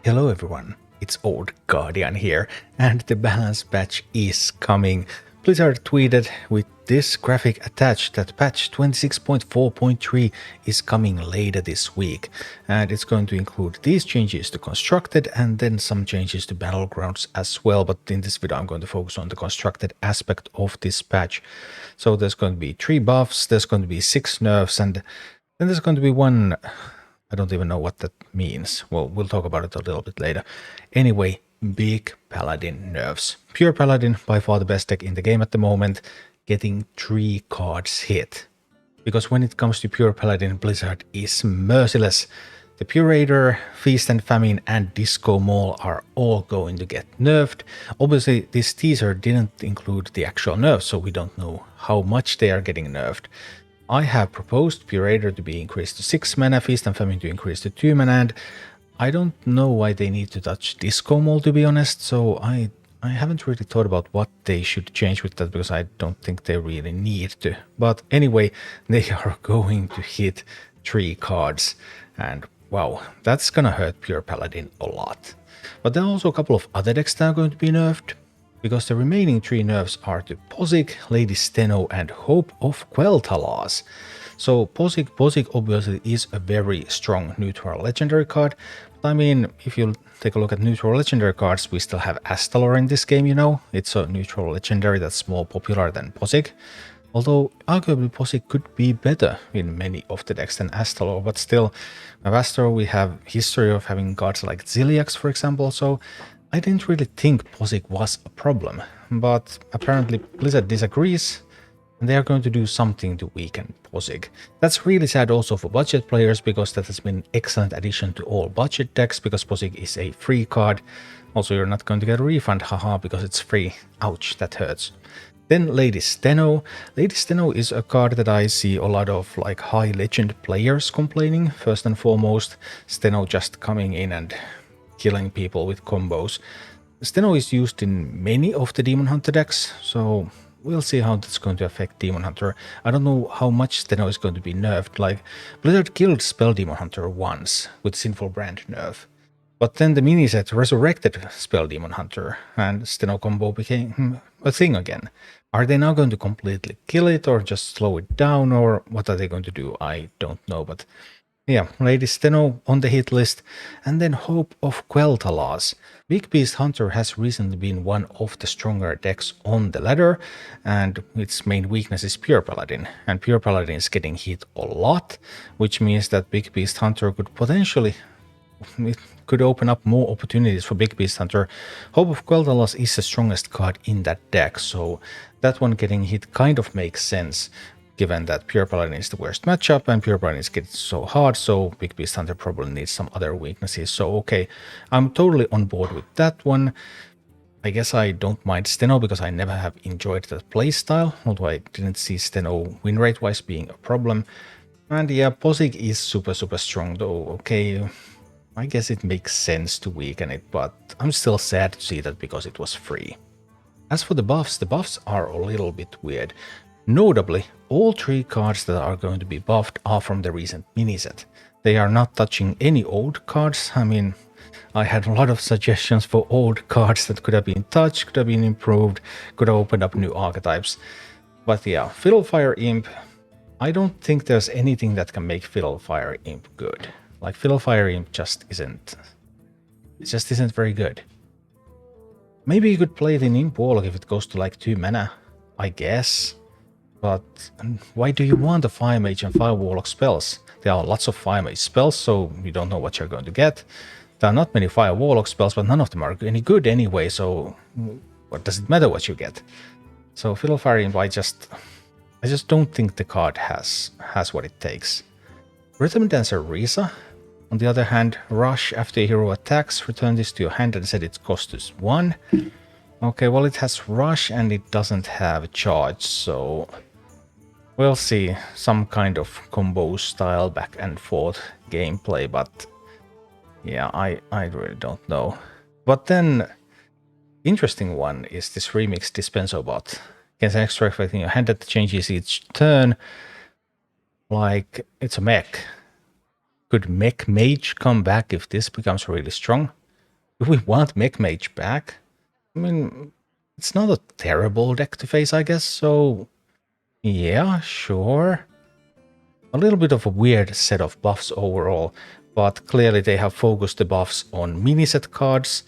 Hello everyone, it's Old Guardian here, and the balance patch is coming. Blizzard tweeted with this graphic attached that patch 26.4.3 is coming later this week, and it's going to include these changes to Constructed and then some changes to Battlegrounds as well, but in this video I'm going to focus on the Constructed aspect of this patch. So there's going to be 3 buffs, there's going to be 6 nerfs, and then there's going to be one... I don't even know what that means. Well, we'll talk about it a little bit later. Anyway, big Paladin nerfs. Pure Paladin, by far the best deck in the game at the moment, getting 3 cards hit. Because when it comes to Pure Paladin, Blizzard is merciless. The Purator, Feast and Famine, and Disco Mall are all going to get nerfed. Obviously, this teaser didn't include the actual nerfs, so we don't know how much they are getting nerfed. I have proposed Purator to be increased to 6 mana, Feast and Famine to increase to 2 mana, and I don't know why they need to touch Disco Mall, to be honest, so I haven't really thought about what they should change with that, because I don't think they really need to. But anyway, they are going to hit 3 cards, and wow, that's gonna hurt Pure Paladin a lot. But there are also a couple of other decks that are going to be nerfed, because the remaining 3 nerfs are to Posic, Lady Steno, and Hope of Quel'Thalas. So Posic obviously is a very strong neutral legendary card, but I mean, if you take a look at neutral legendary cards, we still have Astalor in this game, you know? It's a neutral legendary that's more popular than Posic. Although arguably Posic could be better in many of the decks than Astalor, but still, with Astalor we have history of having cards like Ziliax, for example, so I didn't really think Posic was a problem, but apparently Blizzard disagrees, and they are going to do something to weaken Posic. That's really sad also for budget players, because that has been an excellent addition to all budget decks, because Posic is a free card. Also, you're not going to get a refund, haha, because it's free. Ouch, that hurts. Then Lady Steno. Lady Steno is a card that I see a lot of like high legend players complaining. First and foremost, Steno just coming in and killing people with combos. Steno is used in many of the Demon Hunter decks, so we'll see how that's going to affect Demon Hunter. I don't know how much Steno is going to be nerfed. Like, Blizzard killed Spell Demon Hunter once with Sinful Brand nerf, but then the mini set resurrected Spell Demon Hunter and Steno combo became a thing again. Are they now going to completely kill it or just slow it down, or what are they going to do? I don't know, but yeah, Lady Steno on the hit list, and then Hope of Quel'Thalas. Big Beast Hunter has recently been one of the stronger decks on the ladder, and its main weakness is Pure Paladin, and Pure Paladin is getting hit a lot, which means that Big Beast Hunter could potentially... it could open up more opportunities for Big Beast Hunter. Hope of Quel'Thalas is the strongest card in that deck, so that one getting hit kind of makes sense, given that Pure Paladin is the worst matchup and Pure Paladin is getting so hard, so Big Beast Hunter probably needs some other weaknesses. So okay, I'm totally on board with that one. I guess I don't mind Steno because I never have enjoyed that playstyle, although I didn't see Steno win rate wise being a problem. And yeah, Posic is super strong though. Okay, I guess it makes sense to weaken it, but I'm still sad to see that because it was free. As for the buffs are a little bit weird. Notably, all 3 cards that are going to be buffed are from the recent mini set. They are not touching any old cards. I mean, I had a lot of suggestions for old cards that could have been touched, could have been improved, could have opened up new archetypes. But yeah, Fiddlefire Imp, I don't think there's anything that can make Fiddlefire Imp good. Like, Fiddlefire Imp just isn't... it just isn't very good. Maybe you could play it in Imp Warlock if it goes to like 2 mana, I guess. But why do you want a Fire Mage and Fire Warlock spells? There are lots of Fire Mage spells, so you don't know what you're going to get. There are not many Fire Warlock spells, but none of them are any good anyway, so what does it matter what you get? So Fiddlefire Imp, I just don't think the card has what it takes. Rhythm Dancer Risa, on the other hand, Rush after a hero attacks, return this to your hand and set its cost to 1. Okay, well it has Rush and it doesn't have Charge, so... we'll see some kind of combo style back and forth gameplay, but yeah, I really don't know. But then, interesting one is this remix Dispenso bot. Gets an extra effect in your hand that changes each turn. Like, it's a mech. Could Mech Mage come back if this becomes really strong? Do we want Mech Mage back? I mean, it's not a terrible deck to face, I guess, so yeah, sure. A little bit of a weird set of buffs overall, but clearly they have focused the buffs on miniset cards,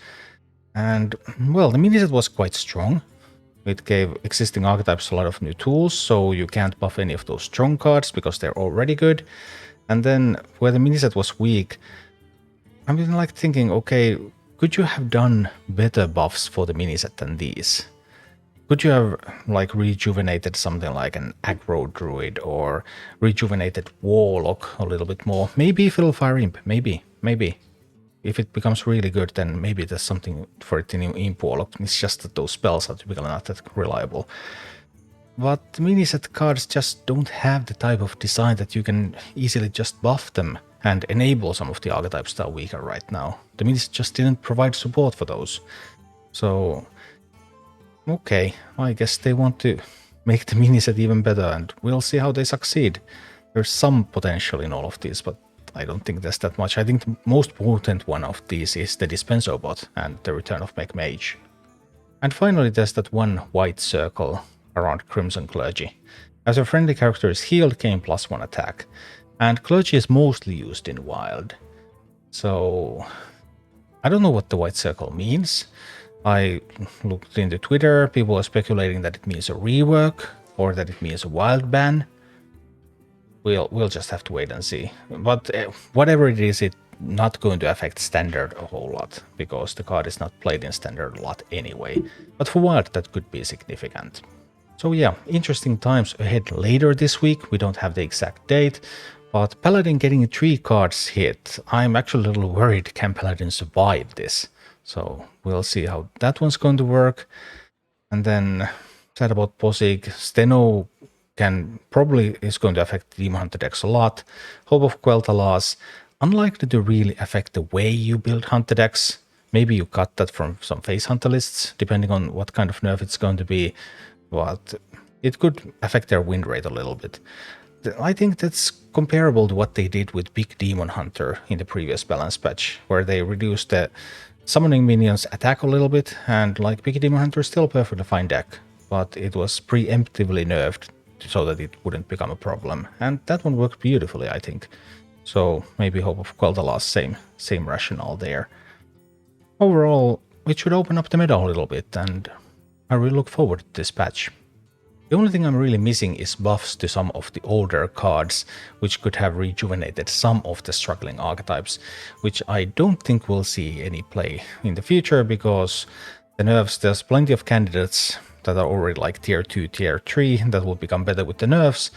and, well, the miniset was quite strong. It gave existing archetypes a lot of new tools, so you can't buff any of those strong cards because they're already good. And then, where the miniset was weak, I've been like thinking, okay, could you have done better buffs for the miniset than these? Could you have like rejuvenated something like an aggro druid or rejuvenated warlock a little bit more? Maybe Fiddlefire Imp, maybe. If it becomes really good, then maybe there's something for it in Imp Warlock. It's just that those spells are typically not that reliable. But miniset cards just don't have the type of design that you can easily just buff them and enable some of the archetypes that are weaker right now. The miniset just didn't provide support for those. So, okay, I guess they want to make the miniset even better, and we'll see how they succeed. There's some potential in all of these, but I don't think there's that much. I think the most potent one of these is the Dispenser bot and the return of Mech Mage. And finally there's that one white circle around Crimson Clergy. As a friendly character is healed, gain +1 attack. And Clergy is mostly used in Wild. So I don't know what the white circle means. I looked into Twitter, people are speculating that it means a rework or that it means a Wild ban. We'll just have to wait and see. But whatever it is, it's not going to affect Standard a whole lot, because the card is not played in Standard a lot anyway. But for Wild, that could be significant. So yeah, interesting times ahead later this week. We don't have the exact date, but Paladin getting 3 cards hit. I'm actually a little worried, can Paladin survive this? So we'll see how that one's going to work. And then, said about Posig, Steno is going to affect Demon Hunter decks a lot. Hope of Quel'Thalas, unlikely to really affect the way you build Hunter decks. Maybe you cut that from some face Hunter lists, depending on what kind of nerf it's going to be. But it could affect their win rate a little bit. I think that's comparable to what they did with Big Demon Hunter in the previous balance patch, where they reduced the summoning minions attack a little bit, and like Big Demon Hunter is still a perfectly fine deck, but it was preemptively nerfed so that it wouldn't become a problem. And that one worked beautifully, I think. So maybe Hope of Quel'Thalas, same rationale there. Overall, it should open up the meta a little bit, and I really look forward to this patch. The only thing I'm really missing is buffs to some of the older cards, which could have rejuvenated some of the struggling archetypes, which I don't think we'll see any play in the future, because the nerfs, there's plenty of candidates that are already like tier 2, tier 3 that will become better with the nerfs,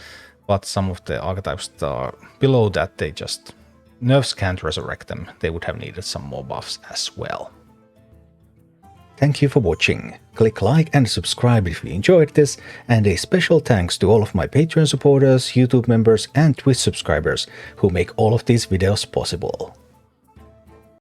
but some of the archetypes that are below that, nerfs can't resurrect them. They would have needed some more buffs as well. Thank you for watching. Click like and subscribe if you enjoyed this, and a special thanks to all of my Patreon supporters, YouTube members and Twitch subscribers who make all of these videos possible.